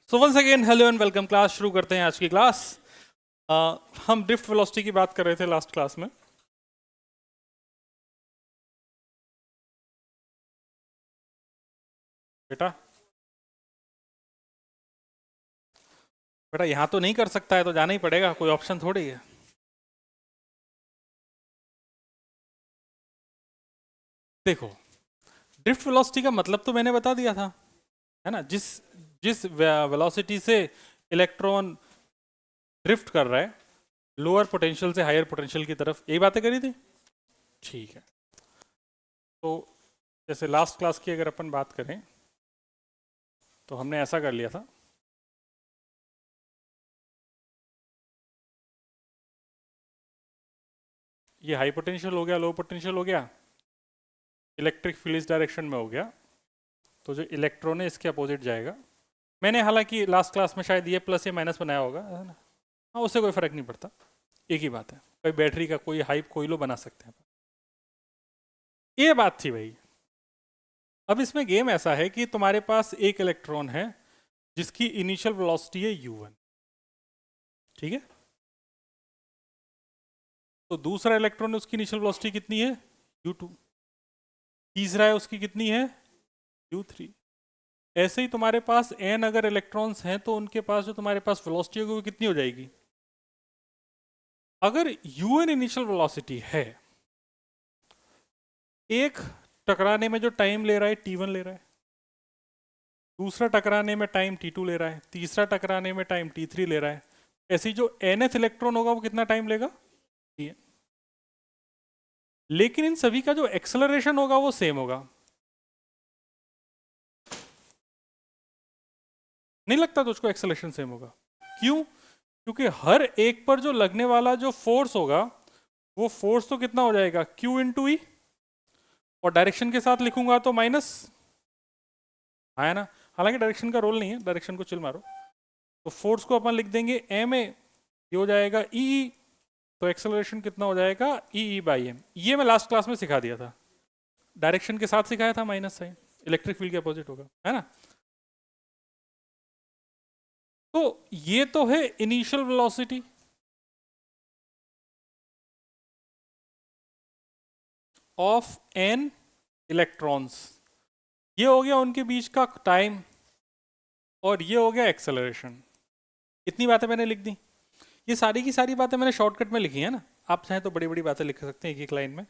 So once again hello and welcome class. शुरू करते हैं आज की क्लास। हम ड्रिफ्ट वेलोसिटी की बात कर रहे थे लास्ट क्लास में। बेटा बेटा यहाँ तो नहीं कर सकता है तो जाना ही पड़ेगा, कोई ऑप्शन थोड़ी है। देखो, ड्रिफ्ट वेलोसिटी का मतलब तो मैंने बता दिया था, है ना। जिस जिस वेलोसिटी से इलेक्ट्रॉन ड्रिफ्ट कर रहा है लोअर पोटेंशियल से हायर पोटेंशियल की तरफ, यही बातें करी थी। ठीक है, तो जैसे लास्ट क्लास की अगर अपन बात करें तो हमने ऐसा कर लिया था। ये हाई पोटेंशियल हो गया, लो पोटेंशियल हो गया, इलेक्ट्रिक फील्ड इस डायरेक्शन में हो गया, तो जो इलेक्ट्रॉन है इसके अपोजिट जाएगा। मैंने हालांकि लास्ट क्लास में शायद ये प्लस या माइनस बनाया होगा, है ना। हाँ, उससे कोई फर्क नहीं पड़ता, एक ही बात है। कोई बैटरी का कोई हाइप कोई लो बना सकते हैं। ये बात थी भाई। अब इसमें गेम ऐसा है कि तुम्हारे पास एक इलेक्ट्रॉन है जिसकी इनिशियल वेलोसिटी है u1, ठीक है। तो दूसरा इलेक्ट्रॉन है, उसकी इनिशियल वेलोसिटी कितनी है, u2। तीसरा है, उसकी कितनी है, u3। ऐसे ही तुम्हारे पास n अगर इलेक्ट्रॉन्स हैं तो उनके पास जो तुम्हारे पास वेलोसिटी होगी वो कितनी हो जाएगी। अगर un इनिशियल वेलोसिटी है, एक टकराने में जो टाइम ले रहा है t1 ले रहा है, दूसरा टकराने में टाइम t2 ले रहा है, तीसरा टकराने में टाइम t3 ले रहा है। ऐसे ही जो nth इलेक्ट्रॉन होगा वो कितना टाइम लेगा, tn। लेकिन इन सभी का जो एक्सेलरेशन होगा वो सेम होगा। नहीं लगता तुझको एक्सेलरेशन सेम होगा? क्यों? क्योंकि हर एक पर जो लगने वाला जो फोर्स होगा वो फोर्स तो कितना हो जाएगा, q इंटू ई, और डायरेक्शन के साथ लिखूंगा तो माइनस, है ना। हालांकि डायरेक्शन का रोल नहीं है, डायरेक्शन को चिल मारो। तो फोर्स को अपन लिख देंगे m ए, ये हो जाएगा ई, तो एक्सेलरेशन कितना हो जाएगा, ई बाई एम। ये मैं लास्ट क्लास में सिखा दिया था, डायरेक्शन के साथ सिखाया था, माइनस साइन, इलेक्ट्रिक फील्ड के अपोजिट होगा, है ना। तो ये तो है initial velocity of an electrons. ये हो गया उनके बीच का टाइम, और ये हो गया एक्सेलरेशन। इतनी बातें मैंने लिख दी। ये सारी की सारी बातें मैंने शॉर्टकट में लिखी है ना। आप चाहें तो बड़ी बड़ी बातें लिख सकते हैं एक एक लाइन में,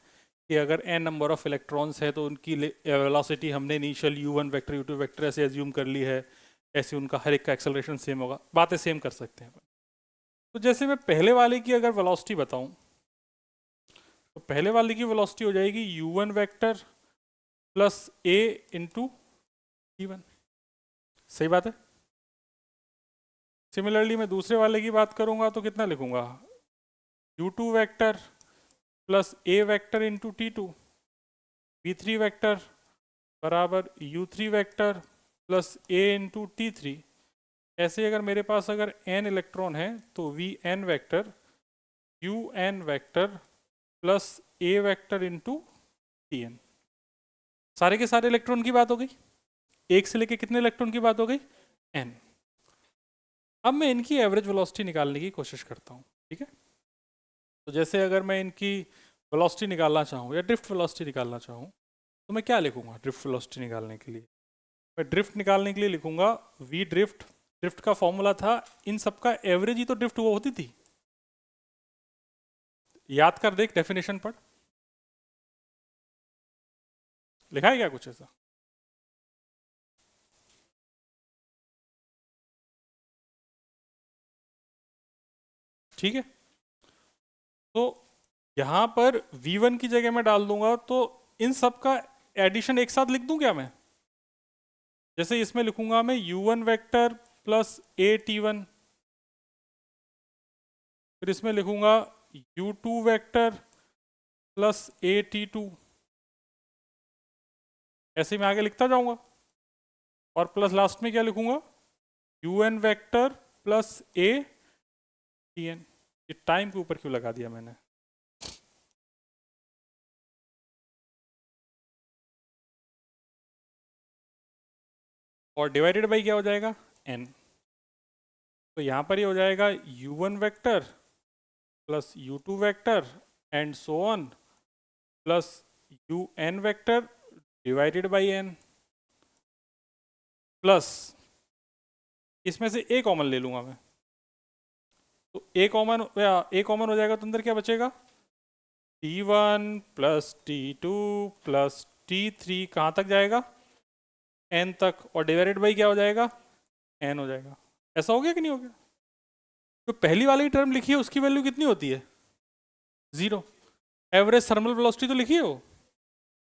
कि अगर n नंबर ऑफ इलेक्ट्रॉन्स है तो उनकी वेलोसिटी हमने initial u1 vector u2 vector ऐसे एज्यूम कर ली है, ऐसे उनका हर एक का एक्सेलरेशन सेम होगा, बातें सेम कर सकते हैं। तो जैसे मैं पहले वाले की अगर वेलोसिटी बताऊं तो पहले वाले की वेलोसिटी हो जाएगी u1 vector plus a into t1। सही बात है। सिमिलरली मैं दूसरे वाले की बात करूंगा तो कितना लिखूंगा, u2 vector plus a vector into t2, v3 vector बराबर u3 vector plus a into t3। ऐसे अगर मेरे पास अगर n इलेक्ट्रॉन है तो vn vector un vector plus a vector into tn। सारे के सारे इलेक्ट्रॉन की बात हो गई, एक से लेके कितने इलेक्ट्रॉन की बात हो गई, n। अब मैं इनकी एवरेज वेलोसिटी निकालने की कोशिश करता हूँ, ठीक है। तो जैसे अगर मैं इनकी वेलोसिटी निकालना चाहूँ या ड्रिफ्ट वेलोसिटी निकालना चाहूँ तो मैं क्या लिखूंगा ड्रिफ्ट वेलोसिटी निकालने के लिए। मैं ड्रिफ्ट निकालने के लिए लिखूंगा v ड्रिफ्ट। ड्रिफ्ट का फॉर्मूला था, इन सबका एवरेज ही तो ड्रिफ्ट वो होती थी। याद कर देख, डेफिनेशन पढ़, लिखा है क्या कुछ ऐसा? ठीक है, तो यहां पर v1 की जगह मैं डाल दूंगा तो इन सब का एडिशन एक साथ लिख दूं क्या मैं। जैसे इसमें लिखूंगा मैं u1 vector plus a t1, फिर इसमें लिखूंगा u2 vector plus a t2, ऐसे मैं आगे लिखता जाऊंगा। और प्लस लास्ट में क्या लिखूंगा, un vector plus a tn। ये टाइम के ऊपर क्यों लगा दिया मैंने, और डिवाइडेड बाई क्या हो जाएगा, n। तो यहाँ पर ये हो जाएगा u1 vector plus u2 vector and so on plus un vector divided by n plus इसमें से a कॉमन ले लूंगा मैं, तो a कॉमन हो जाएगा तो अंदर क्या बचेगा t1 plus t2 plus t3 कहाँ तक जाएगा n तक, और डिवाइडेड बाई क्या हो जाएगा n हो जाएगा। ऐसा हो गया कि नहीं हो गया? तो पहली वाली टर्म लिखी है उसकी वैल्यू कितनी होती है 0। एवरेज थर्मल वेलोसिटी तो लिखी है वो,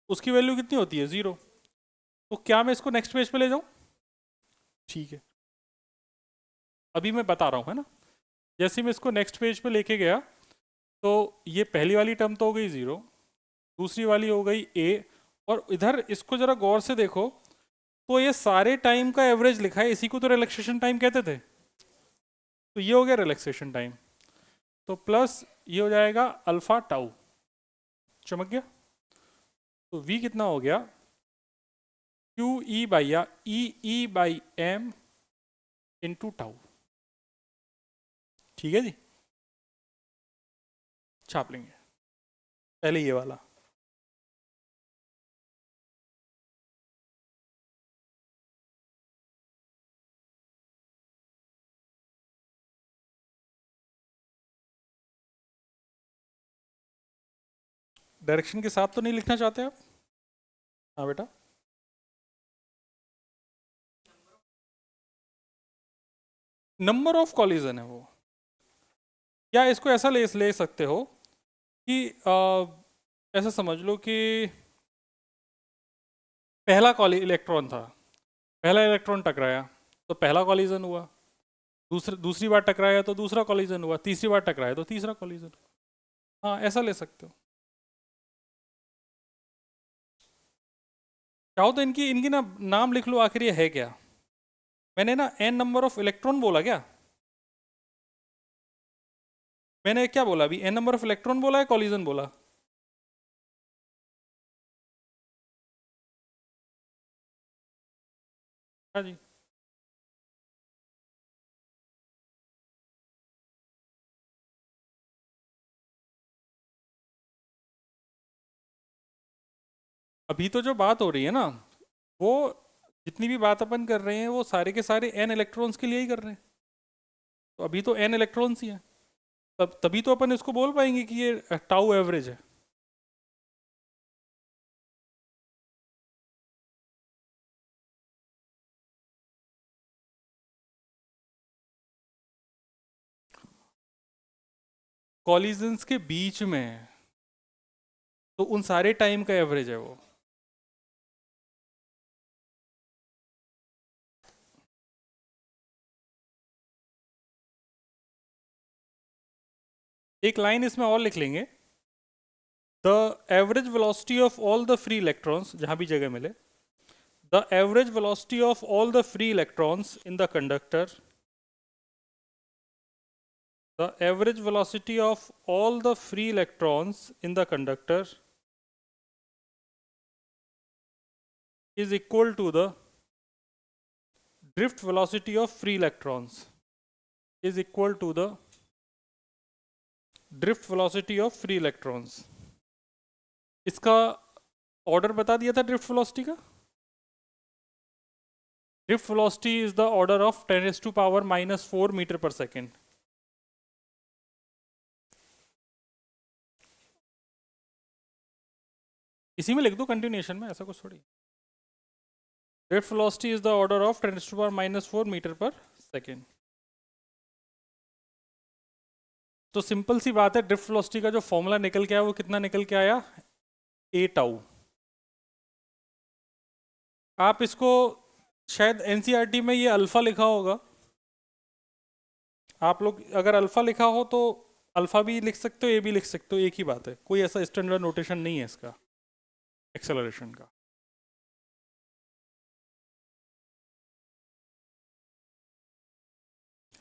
उसकी वैल्यू कितनी होती है 0। तो क्या मैं इसको नेक्स्ट पेज पे ले जाऊं? ठीक है, अभी मैं बता रहा हूं, है ना। जैसे मैं इसको नेक्स्ट पेज पे लेके गया तो ये पहली वाली टर्म तो हो गई 0, दूसरी वाली हो गई a, और इधर इसको जरा गौर से देखो तो ये सारे टाइम का एवरेज लिखा है, इसी को तो रिलैक्सेशन टाइम कहते थे। तो ये हो गया रिलैक्सेशन टाइम, तो प्लस ये हो जाएगा अल्फा टाउ, चमक गया। तो v कितना हो गया क्यू ई बाई या ई बाई एम इंटू टाउ। ठीक है जी, छाप लेंगे पहले ये वाला। डायरेक्शन के साथ तो नहीं लिखना चाहते आप? हाँ बेटा, नंबर ऑफ कॉलिजन है वो, या इसको ऐसा ले सकते हो कि ऐसा समझ लो कि पहला इलेक्ट्रॉन था, पहला इलेक्ट्रॉन टकराया तो पहला कॉलिजन हुआ, दूसरी बार टकराया तो दूसरा कॉलिजन हुआ, तीसरी बार टकराया तो तीसरा कॉलिजन। हाँ ऐसा ले सकते हो। चाहो तो इनकी इनकी ना नाम लिख लो, आखिर ये है क्या। मैंने ना n नंबर ऑफ इलेक्ट्रॉन बोला क्या? मैंने क्या बोला अभी, n नंबर ऑफ इलेक्ट्रॉन बोला है कॉलिजन बोला? हाँ जी, अभी तो जो बात हो रही है ना, वो जितनी भी बात अपन कर रहे हैं वो सारे के सारे n इलेक्ट्रॉन्स के लिए ही कर रहे हैं। तो अभी तो n इलेक्ट्रॉन्स ही हैं, तब तभी तो अपन इसको बोल पाएंगे कि ये टाउ एवरेज है। कॉलिजन्स के बीच में, तो उन सारे टाइम का एवरेज है वो। एक लाइन इसमें और लिख लेंगे, the average velocity of all the free electrons, जहां भी जगह मिले, the average velocity of all the free electrons in the conductor, the average velocity of all the free electrons in the conductor is equal to the drift velocity of free electrons is equal to the drift velocity of free electrons। इसका order बता दिया था drift velocity का। Drift velocity is the order of 10⁻⁻⁴ metre per second. इसी में लिख दो continuation में, ऐसा कुछ थोड़ी। Drift velocity is the order of 10⁻⁻⁴ metre per second. तो सिंपल सी बात है, ड्रिफ्ट वेलोसिटी का जो फॉर्मूला निकल के आया वो कितना निकल के आया, ए टाउ। आप इसको शायद एनसीईआरटी में ये अल्फा लिखा होगा, आप लोग अगर अल्फा लिखा हो तो अल्फा भी लिख सकते हो, ए भी लिख सकते हो, एक ही बात है, कोई ऐसा स्टैंडर्ड नोटेशन नहीं है इसका एक्सेलरेशन का।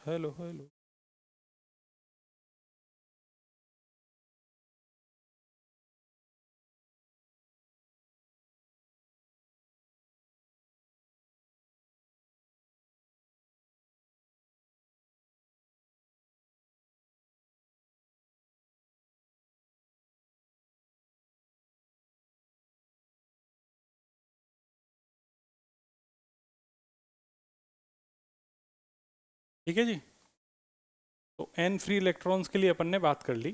Hello hello. ठीक है जी। तो n फ्री इलेक्ट्रॉन्स के लिए अपन ने बात कर ली।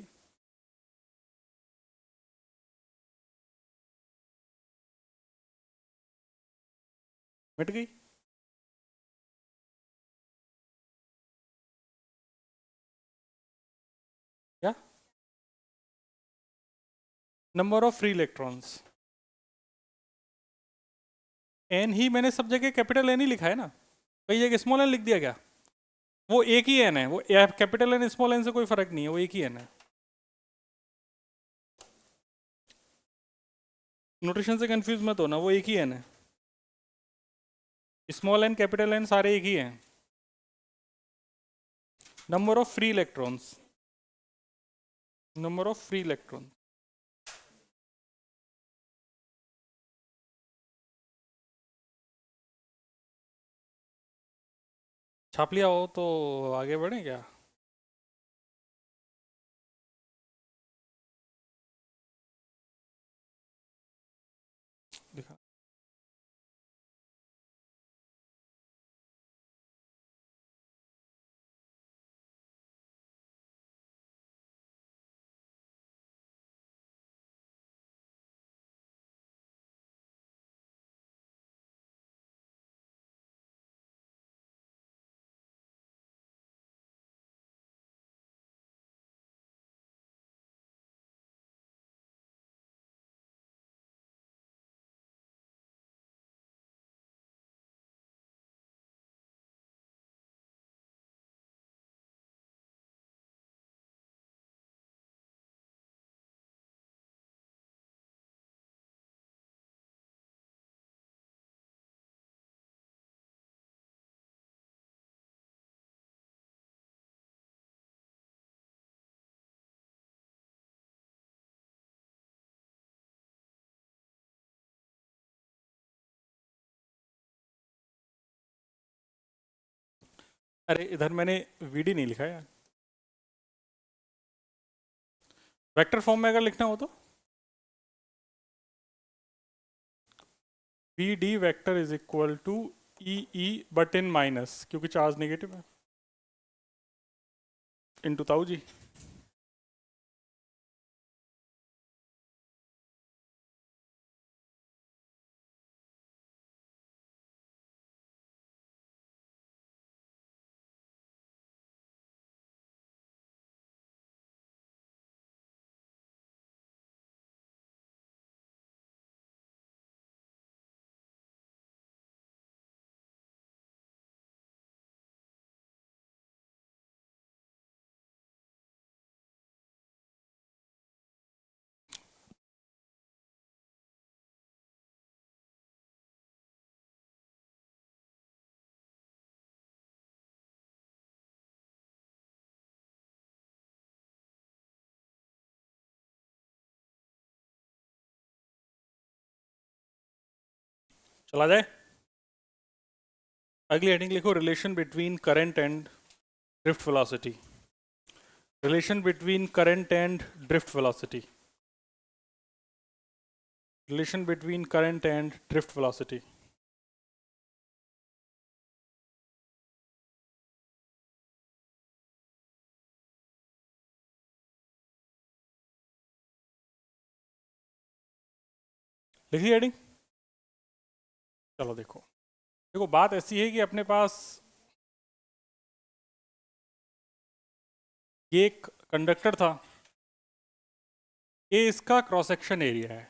मिट गई। क्या? Number of free electrons. n ही मैंने सब जगह कैपिटल n ही लिखा है ना, कई जगह स्मॉल n लिख दिया क्या? वो एक ही n है, वो कैपिटल n स्मॉल n से कोई फर्क नहीं है, वो एक ही n है। नोटेशन से कंफ्यूज मत होना, वो एक ही n है। स्मॉल n कैपिटल n सारे एक ही हैं। Number of free electrons, number of free electron. छाप लिया हो तो आगे बढ़े क्या? दिखा। अरे इधर मैंने वीडी नहीं लिखा यार। वेक्टर फॉर्म में अगर लिखना हो तो V D vector is equal to E E but in minus, क्योंकि चार्ज नेगेटिव है, इनटू ताऊ जी। चला जाए। अगली हेडिंग लिखो, relation between current and drift velocity. Relation between current and drift velocity. Relation between current and drift velocity. लिखी heading? चलो देखो, देखो बात ऐसी है कि अपने पास ये एक कंडक्टर था, ये इसका क्रॉस सेक्शन एरिया है।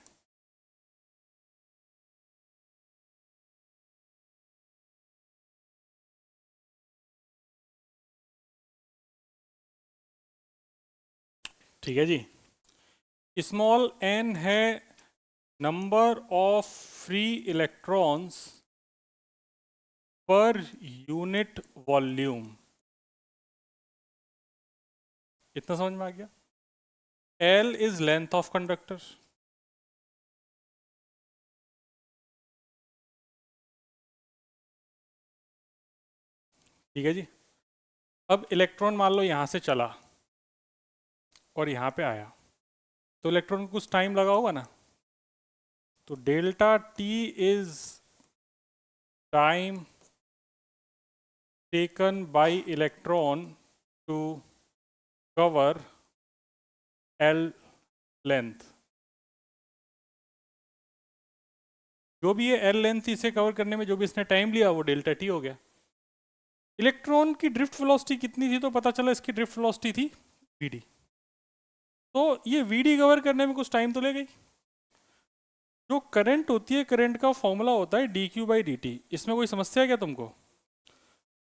ठीक है जी। स्मॉल n है number of free electrons per unit volume. इतना समझ में आ गया? L is length of conductor. ठीक है जी। अब इलेक्ट्रॉन मान लो यहां से चला और यहां पे आया, तो इलेक्ट्रॉन को कुछ टाइम लगा होगा ना, तो delta T is time taken by electron to cover L length। जो भी ये L लेंथ इसे कवर करने में जो भी इसने टाइम लिया वो डेल्टा टी हो गया। इलेक्ट्रॉन की ड्रिफ्ट वेलोसिटी कितनी थी, तो पता चला इसकी ड्रिफ्ट वेलोसिटी थी वीडी। तो ये वीडी कवर करने में कुछ टाइम तो ले गई। जो करंट होती है, करंट का फॉर्मूला होता है D Q by D T. इसमें कोई समस्या है क्या तुमको?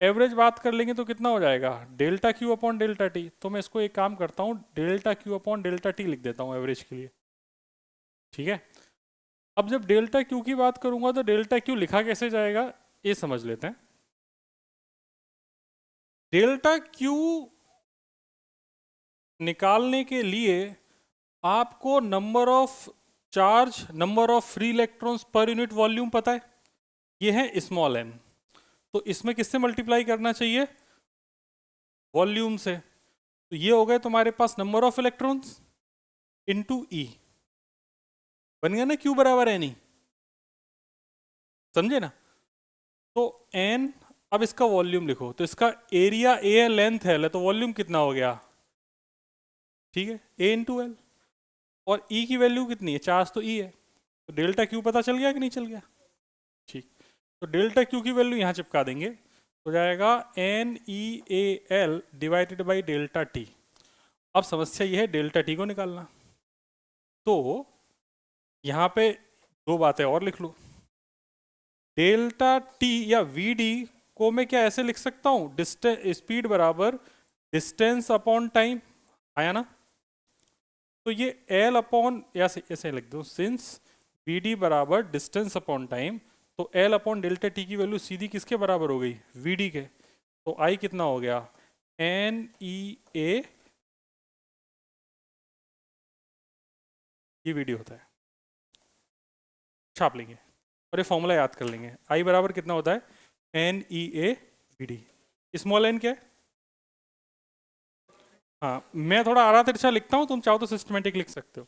एवरेज बात कर लेंगे तो कितना हो जाएगा, delta Q upon delta T. तो मैं इसको एक काम करता हूँ, delta Q upon delta T लिख देता हूँ एवरेज के लिए। ठीक है, अब जब डेल्टा क्यू की बात करूंगा तो डेल्टा क्यू लिखा कैसे जाएगा ये समझ लेते हैं। डेल्टा क्यू निकालने के लिए आपको number of charge, number of free electrons per unit volume पता है, ये है स्मॉल एन। तो इसमें किससे मल्टीप्लाई करना चाहिए, वॉल्यूम से। तो ये हो गए तुम्हारे पास नंबर ऑफ इलेक्ट्रॉन्स इनटू ई, बन गया ना क्यू बराबर एन ई, समझे ना। तो एन, अब इसका वॉल्यूम लिखो, तो इसका एरिया ए है, लेंथ है, तो वॉल्यूम कितना हो गया, ठीक है, ए इंटू एल। और ई की वैल्यू कितनी है, चार्ज तो ई है, तो डेल्टा क्यू पता चल गया कि नहीं चल गया। ठीक, तो डेल्टा क्यू की वैल्यू यहाँ चिपका देंगे, हो जाएगा N E A L divided by delta T. अब समस्या ये है डेल्टा टी को निकालना। तो यहाँ पे दो बातें और लिख लो। डेल्टा टी या वी डी को मैं क्या ऐसे लिख सकता हूँ, डिस्टेंस, स्पीड बराबर डिस्टेंस अपॉन टाइम, आया ना। तो ये एल अपॉन, या ऐसे लिख दो, सिंस वी डी बराबर डिस्टेंस अपॉन टाइम, तो एल अपॉन डेल्टा टी की वैल्यू सीधी किसके बराबर हो गई, वी डी के। तो आई कितना हो गया, एन ई ए, ये वी डी होता है, छाप लेंगे और ये फॉर्मूला याद कर लेंगे। आई बराबर कितना होता है, N E A V D. Small N क्या है, हाँ मैं थोड़ा आड़ा तिरछा लिखता हूँ, तुम चाहो तो सिस्टमेटिक लिख सकते हो।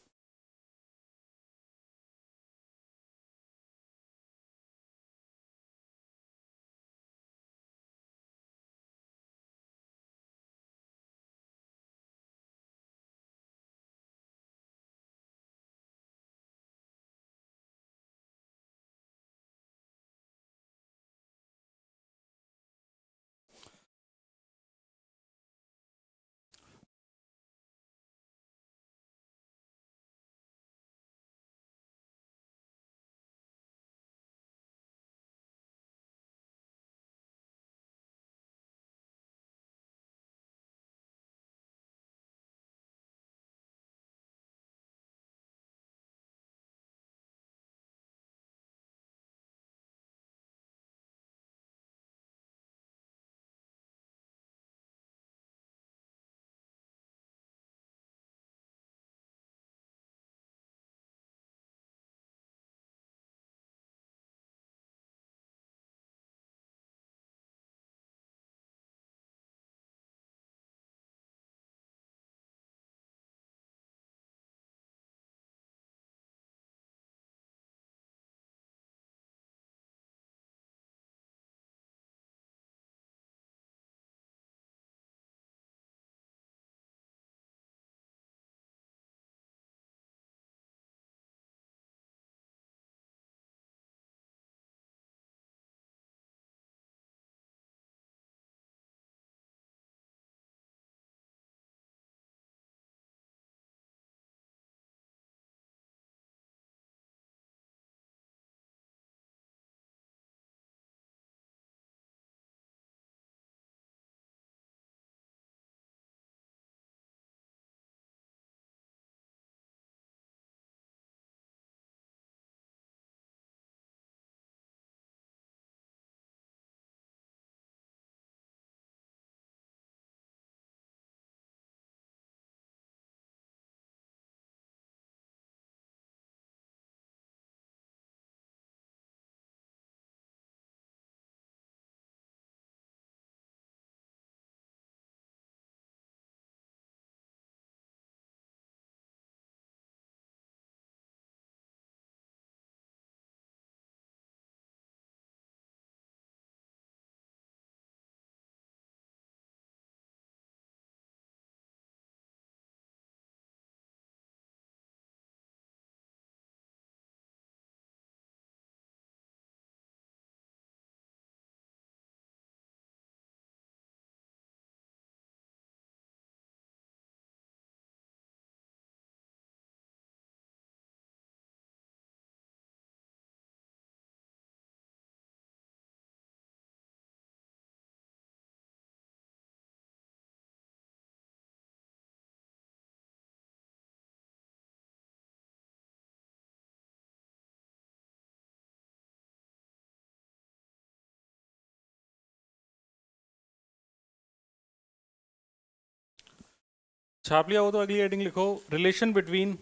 छाप लिया हो तो अगली हेडिंग लिखो, relation between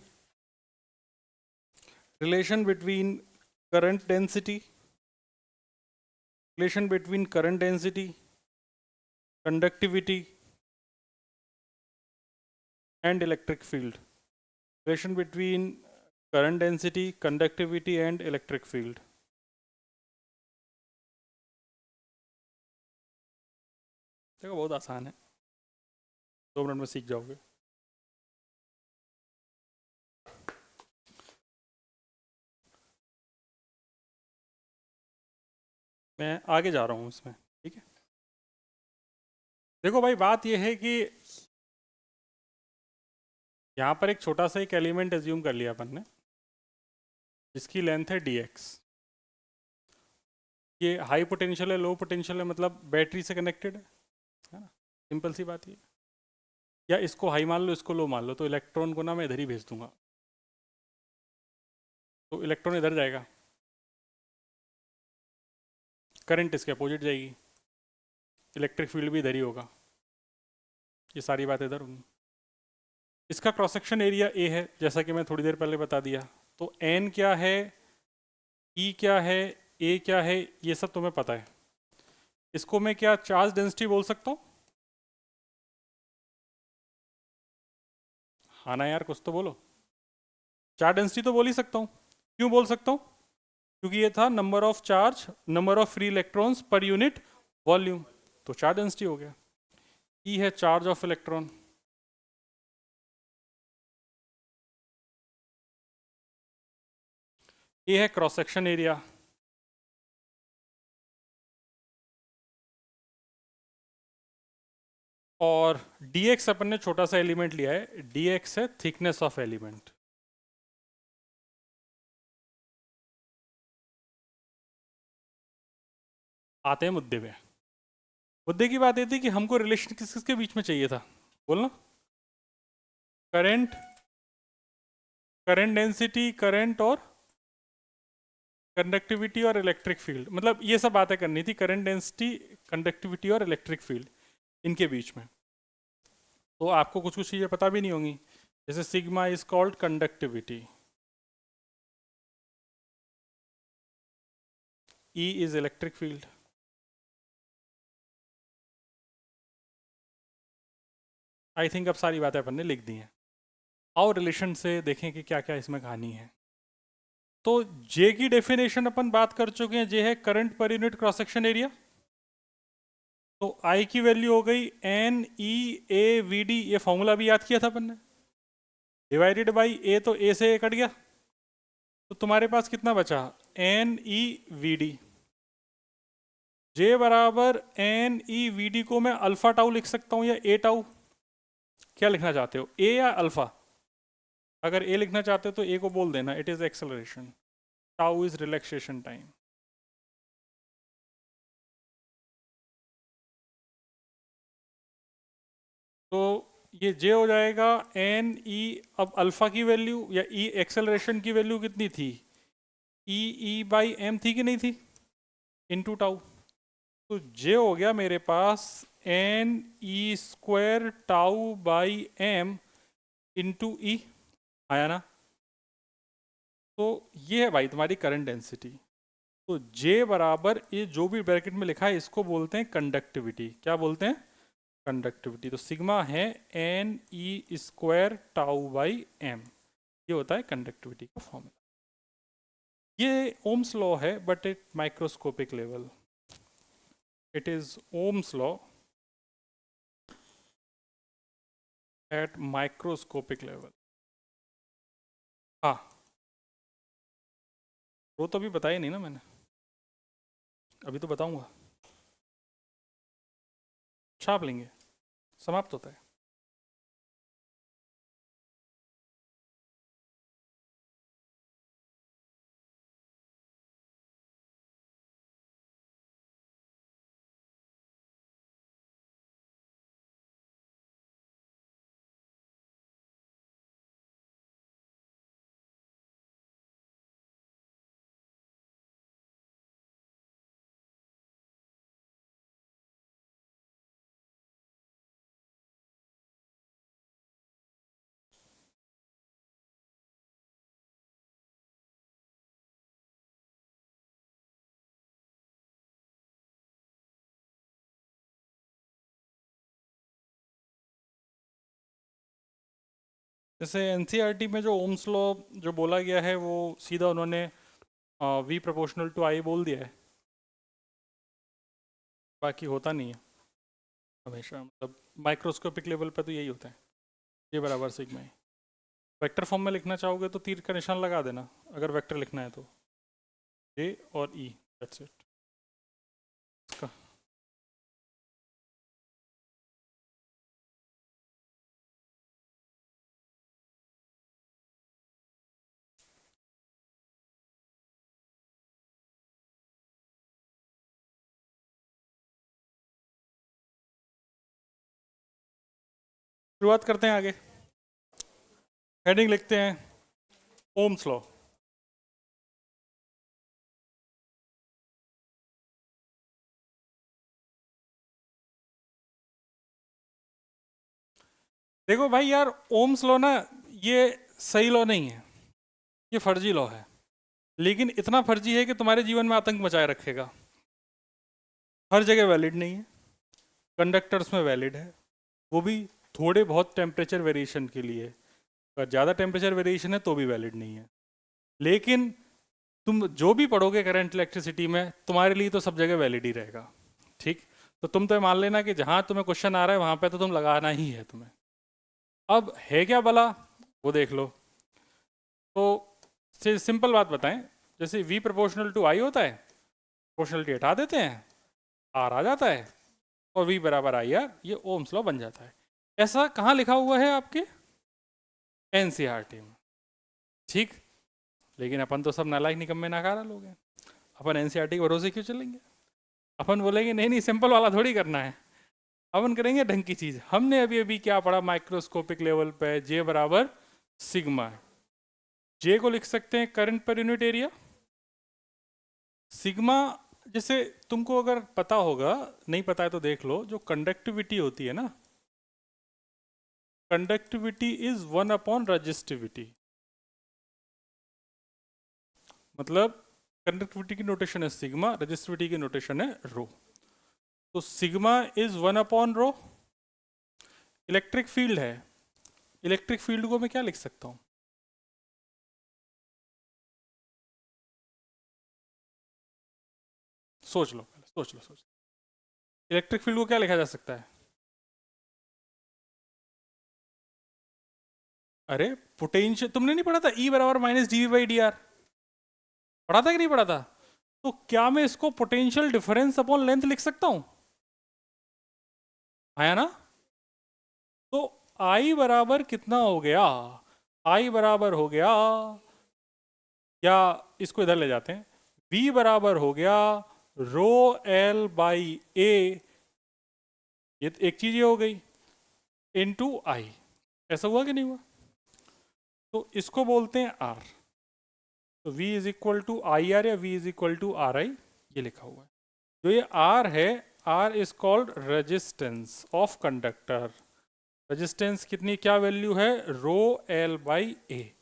current density, conductivity and electric field. Relation between current density, conductivity and electric field. देखो बहुत आसान है, 2 मिनट में सीख जाओगे। मैं आगे जा रहा हूँ इसमें, ठीक है। देखो भाई, बात यह है कि यहाँ पर एक छोटा सा एक एलिमेंट एज्यूम कर लिया अपन ने, जिसकी लेंथ है dx। ये हाई पोटेंशियल है, लो पोटेंशियल है, मतलब बैटरी से कनेक्टेड है ना, सिंपल सी बात ये। या इसको हाई मान लो, इसको लो मान लो, तो इलेक्ट्रॉन को ना मैं इधर ही भेज दूंगा, तो इलेक्ट्रॉन इधर जाएगा, करंट इसके अपोजिट जाएगी, इलेक्ट्रिक फील्ड भी इधर ही होगा। ये सारी बात इधर होंगी। इसका क्रॉस सेक्शन एरिया ए है, जैसा कि मैं थोड़ी देर पहले बता दिया। तो एन क्या है, ई क्या है, ए क्या है, ये सब तुम्हें पता है। इसको मैं क्या चार्ज डेंसिटी बोल सकता हूँ? हाँ ना यार, कुछ तो बोलो। चार्ज डेंसिटी तो बोल ही सकता हूँ। क्यों बोल सकता हूँ? क्योंकि ये था number of charge, number of free electrons per unit volume, तो चार्ज डेंसिटी हो गया। ई है चार्ज ऑफ इलेक्ट्रॉन, ए है क्रॉस सेक्शन एरिया, और dx अपन ने छोटा सा एलिमेंट लिया है, dx है थिकनेस ऑफ एलिमेंट। आते हैं मुद्दे पे। मुद्दे की बात ये थी कि हमको रिलेशन किस किसके बीच में चाहिए था, बोलना। करंट, करंट डेंसिटी, करंट और कंडक्टिविटी और इलेक्ट्रिक फील्ड, मतलब ये सब बातें करनी थी, करंट डेंसिटी, कंडक्टिविटी और इलेक्ट्रिक फील्ड, इनके बीच में। तो आपको कुछ कुछ चीज़ें पता भी नहीं होंगी, जैसे sigma is called conductivity, E is electric field. I think अब सारी बातें अपन ने लिख दी हैं। आओ रिलेशन से देखें कि क्या क्या इसमें कहानी है। तो जे की डेफिनेशन अपन बात कर चुके हैं, जे है current per unit cross section area. तो आई की वैल्यू हो गई N E A V D, ये फॉर्मूला भी याद किया था अपन ने, डिवाइडेड बाई ए, तो ए से ए कट गया, तो तुम्हारे पास कितना बचा, एन ई वी डी। जे बराबर एन ई वी डी को मैं अल्फा टाउ लिख सकता हूं या ए टाउ, क्या लिखना चाहते हो, ए या अल्फा? अगर ए लिखना चाहते हो तो ए को बोल देना, it is acceleration, tau is relaxation time. तो ये जे हो जाएगा एन ई, अब अल्फा की वैल्यू या ई एक्सेलरेशन की वैल्यू कितनी थी, ई बाई एम थी कि नहीं थी, इनटू टाउ। तो जे हो गया मेरे पास n E square tau by m into E, आया ना। तो ये है भाई तुम्हारी करंट डेंसिटी। तो जे बराबर ये जो भी ब्रैकेट में लिखा है इसको बोलते हैं कंडक्टिविटी। क्या बोलते हैं? कंडक्टिविटी। तो सिग्मा है N E square tau by M, ये होता है कंडक्टिविटी का फॉर्मूला। ये ओम्स लॉ है but at microscopic level, it is Ohm's law at microscopic level. हाँ, वो तो अभी बताया नहीं ना मैंने, अभी तो बताऊंगा, छाप लेंगे, समाप्त होता है। जैसे एनसीईआरटी में जो ओम्स लॉ जो बोला गया है वो सीधा उन्होंने वी प्रोपोर्शनल टू आई बोल दिया है, बाकी होता नहीं है हमेशा, मतलब माइक्रोस्कोपिक लेवल पे तो यही होता है, ये बराबर सिग्मा है। वेक्टर फॉर्म में लिखना चाहोगे तो तीर का निशान लगा देना, अगर वेक्टर लिखना है तो जे और ई, दैट्स इट। शुरुआत करते हैं आगे, हेडिंग लिखते हैं ओम्स लॉ। देखो भाई यार, ओम्स लॉ ना ये सही लॉ नहीं है, ये फर्जी लॉ है, लेकिन इतना फर्जी है कि तुम्हारे जीवन में आतंक मचाए रखेगा। हर जगह वैलिड नहीं है, कंडक्टर्स में वैलिड है, वो भी थोड़े बहुत टेम्परेचर वेरिएशन के लिए, अगर ज़्यादा टेम्परेचर वेरिएशन है तो भी वैलिड नहीं है। लेकिन तुम जो भी पढ़ोगे करंट इलेक्ट्रिसिटी में, तुम्हारे लिए तो सब जगह वैलिड ही रहेगा, ठीक। तो तुम तो मान लेना कि जहाँ तुम्हें क्वेश्चन आ रहा है वहाँ पे तो तुम लगाना ही है तुम्हें। अब है क्या भला, वो देख लो। तो सिंपल बात बताएं, जैसे v प्रोपोर्शनल टू i होता है, प्रोपोर्शनलिटी हटा देते हैं, r आ जाता है, और v बराबर आई आर, ये ओम्स लॉ बन जाता है। ऐसा कहाँ लिखा हुआ है आपके एनसीईआरटी में, ठीक। लेकिन अपन तो सब नालायक निकम्मे नाकारा लोग हैं, अपन एनसीईआरटी के भरोसे क्यों चलेंगे? अपन बोलेंगे नहीं नहीं सिंपल वाला थोड़ी करना है, अपन करेंगे ढंग की चीज। हमने अभी अभी क्या पढ़ा माइक्रोस्कोपिक लेवल पे, जे बराबर सिग्मा। जे को लिख सकते हैं current per unit area, sigma जैसे तुमको अगर पता होगा, नहीं पता है तो देख लो, जो कंडक्टिविटी होती है ना, कंडक्टिविटी इज 1 अपॉन रजिस्टिविटी। मतलब कंडक्टिविटी की नोटेशन है सिग्मा, रजिस्टिविटी की नोटेशन है रो। तो sigma is 1 upon rho. Electric field है, इलेक्ट्रिक फील्ड को मैं क्या लिख सकता हूं? सोच लो पहले, सोच लो, सोच लो। इलेक्ट्रिक फील्ड को क्या लिखा जा सकता है? अरे पोटेंशियल तुमने नहीं पढ़ा था, ई बराबर minus D V by D R, पढ़ा था कि नहीं पढ़ा था? तो क्या मैं इसको पोटेंशियल डिफरेंस अपॉन लेंथ लिख सकता हूं? आया ना? तो आई बराबर कितना हो गया? आई बराबर हो गया, या इसको इधर ले जाते हैं, v बराबर हो गया रो एल बाई ए, ये एक चीज ये हो गई, इनटू आई। ऐसा हुआ कि नहीं हुआ? तो इसको बोलते हैं आर। तो v is equal to I R या v is equal to R I, ये लिखा हुआ है। जो ये r है, r is called resistance of conductor. Resistance कितनी क्या वैल्यू है? रो एल बाई ए।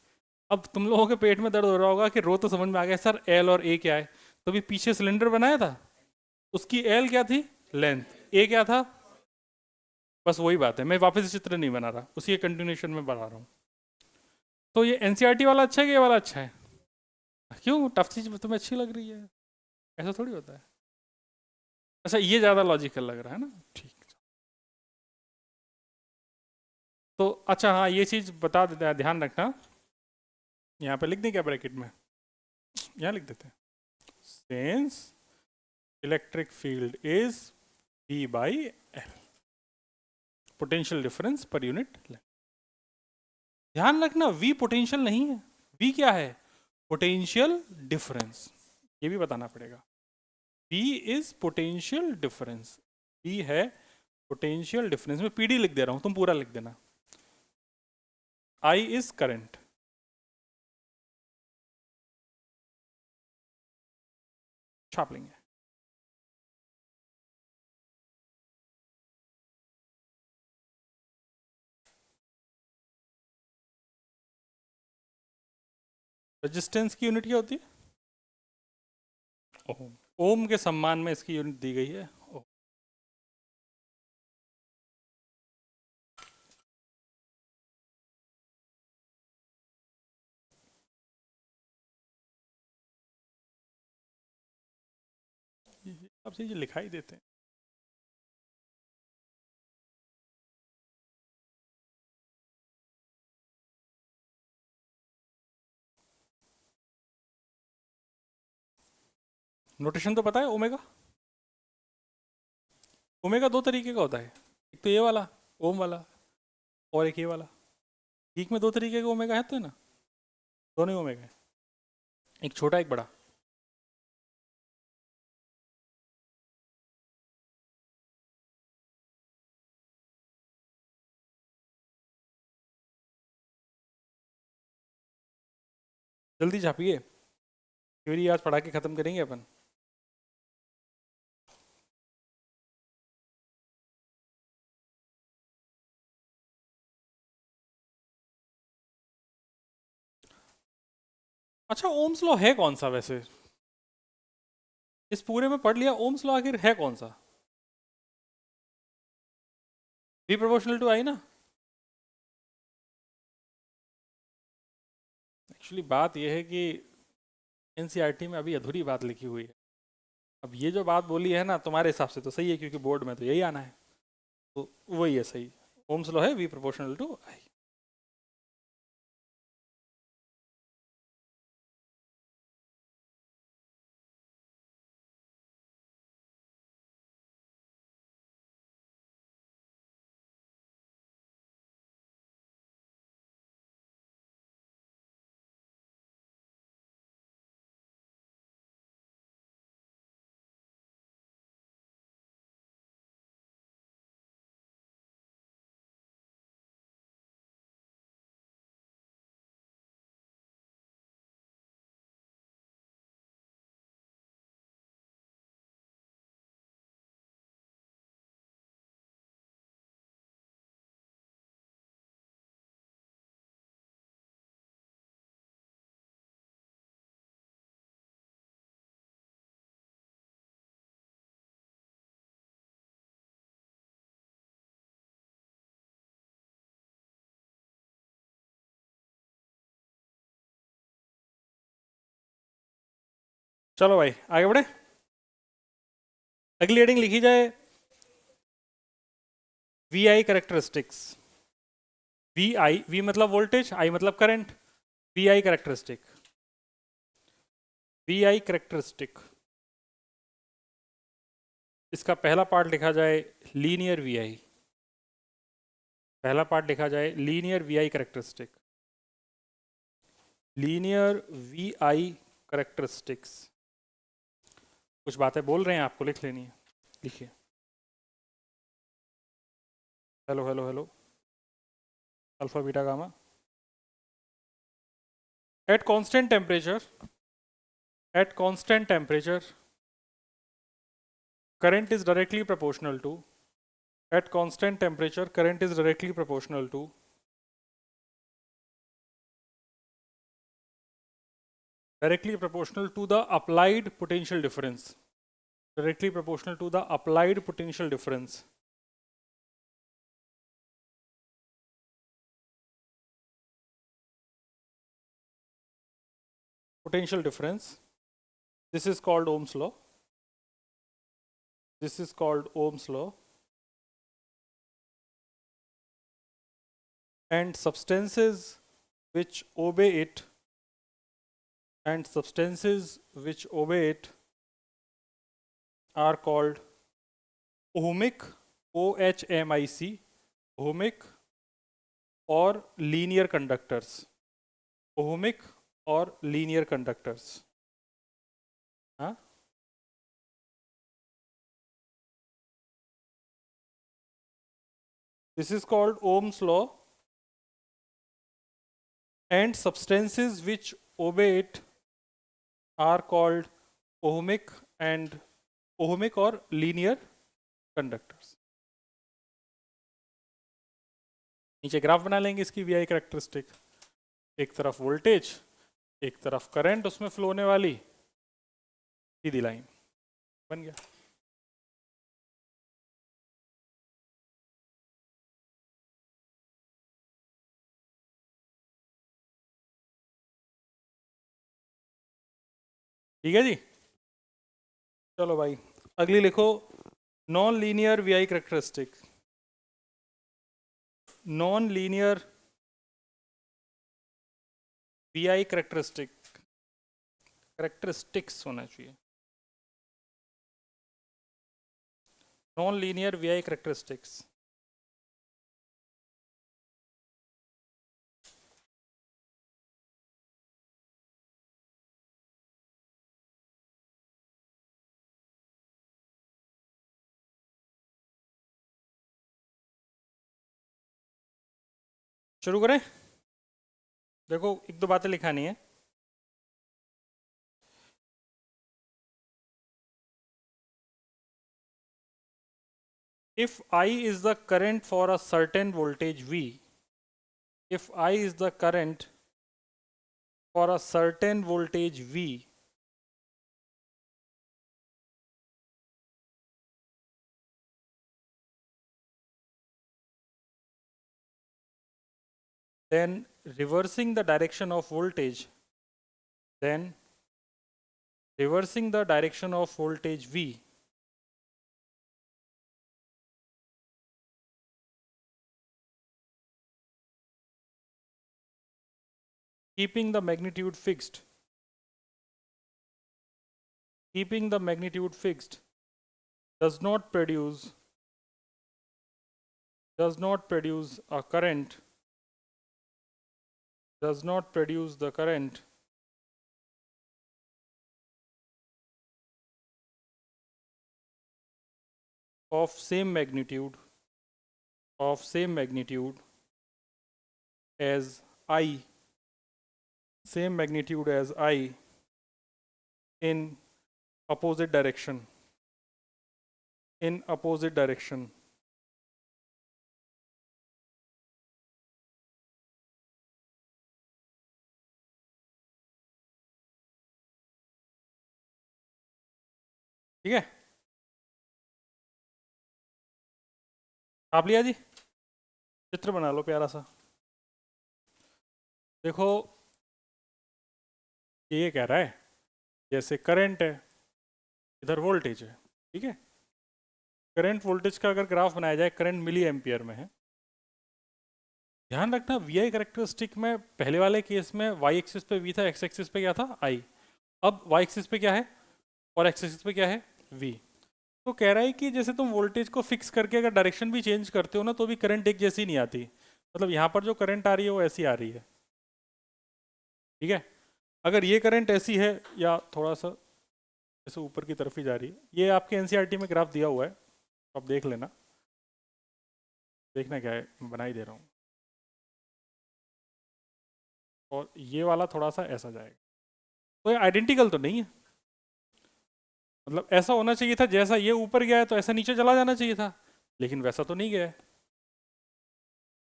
अब तुम लोगों के पेट में दर्द हो रहा होगा कि रो तो समझ में आ गया सर, एल और ए क्या है। तो भी पीछे सिलेंडर बनाया था, उसकी एल क्या थी? लेंथ। ए क्या था? बस वही बात है, मैं वापस चित्र नहीं बना रहा, उसी के कंटिन्यूएशन में बना रहा हूँ। तो ये एनसीईआरटी वाला अच्छा है कि ये वाला अच्छा है? क्यों टफ चीज तुम्हें अच्छी लग रही है? ऐसा थोड़ी होता है। अच्छा ये ज़्यादा लॉजिकल लग रहा है ना, ठीक। तो अच्छा हाँ, ये चीज़ बता देते हैं, ध्यान रखना, यहाँ पे लिख दें क्या ब्रैकेट में? यहाँ लिख देते हैं, since electric field is V by L, potential difference per unit length. ध्यान रखना V पोटेंशियल नहीं है, V क्या है? पोटेंशियल डिफरेंस, ये भी बताना पड़ेगा। V is potential difference, V है पोटेंशियल डिफरेंस। मैं PD लिख दे रहा हूं, तुम पूरा लिख देना। I इज करंट, छाप लेंगे। रेजिस्टेंस की यूनिट क्या होती है? ओम। ओम के सम्मान में इसकी यूनिट दी गई है ओम। सब चीज़ें लिखाई देते हैं। नोटेशन तो पता है ओमेगा। ओमेगा दो तरीके का होता है, एक तो ये वाला ओम वाला, और एक ये वाला। गीक में दो तरीके का ओमेगा है तो है ना, दोनों ही ओमेगा है, एक छोटा एक बड़ा। जल्दी छापिए, थ्योरी आज पढ़ा के खत्म करेंगे अपन। अच्छा, ओम्स लॉ है कौन सा वैसे? इस पूरे में पढ़ लिया, ओम्स लॉ आखिर है कौन सा? वी प्रोपोर्शनल टू आई ना। एक्चुअली बात यह है कि एनसीईआरटी में अभी अधूरी बात लिखी हुई है। अब ये जो बात बोली है ना, तुम्हारे हिसाब से तो सही है क्योंकि बोर्ड में तो यही आना है, तो वही है सही। ओम्स लॉ है वी प्रोपोर्शनल टू आई। चलो भाई आगे बढ़े। अगली हेडिंग लिखी जाए V I characteristics. V I, V मतलब वोल्टेज, आई मतलब current. V I characteristic, V I characteristic. इसका पहला पार्ट लिखा जाए लीनियर वी आई। पहला पार्ट लिखा जाए linear V I characteristic. Linear V I characteristics. कुछ बातें बोल रहे हैं, आपको लिख लेनी है, लिखिए। Hello hello hello, alpha beta gamma. At constant temperature, at constant temperature current is directly proportional to, at constant temperature current is directly proportional to the applied potential difference, directly proportional to the applied potential difference this is called Ohm's law. This is called Ohm's law. And substances which obey it, and substances which obey it are called ohmic, OHMIC, ohmic or linear conductors, ohmic और linear conductors. हाँ, this is called Ohm's law and substances which obey it are called ohmic and ohmic और linear conductors. नीचे graph बना लेंगे इसकी we I characteristic, एक तरफ voltage एक तरफ करंट उसमें फ्लो होने वाली, सीधी लाइन बन गया। ठीक है जी। चलो भाई अगली लिखो, non linear V I characteristic, non linear V I characteristic, characteristics होना चाहिए, non linear V I characteristics. शुरू करें? देखो एक दो बातें लिखानी है। If I is the current for a certain voltage V, if I is the current for a certain voltage V, then reversing the direction of voltage, then reversing the direction of voltage V, keeping the magnitude fixed, keeping the magnitude fixed, does not produce a current, does not produce the current of same magnitude as I, same magnitude as I in opposite direction, in opposite direction. ठीक है, आप लिया जी? चित्र बना लो प्यारा सा। देखो ये कह रहा है जैसे करंट है, इधर वोल्टेज है, ठीक है। करंट वोल्टेज का अगर ग्राफ बनाया जाए, करंट मिली एम्पियर में है। ध्यान रखना वी आई करेक्टरिस्टिक में पहले वाले केस में वाई एक्सिस पे वी था, एक्स एक्सिस पे क्या था, आई। अब वाई एक्सिस पे क्या है और एक्स एक्सिस पे क्या है, वी। तो कह रहा है कि जैसे तुम वोल्टेज को फिक्स करके अगर डायरेक्शन भी चेंज करते हो ना, तो भी करंट एक जैसी नहीं आती। मतलब यहाँ पर जो करंट आ रही है वो ऐसी आ रही है, ठीक है। अगर ये करंट ऐसी है या थोड़ा सा ऐसे ऊपर की तरफ ही जा रही है, ये आपके एनसीईआरटी में ग्राफ दिया हुआ है, तो आप देख लेना। देखना क्या है, मैं बना ही दे रहा हूँ। और ये वाला थोड़ा सा ऐसा जाएगा, तो ये आइडेंटिकल तो नहीं है। मतलब ऐसा होना चाहिए था, जैसा ये ऊपर गया है तो ऐसा नीचे चला जाना चाहिए था, लेकिन वैसा तो नहीं गया है।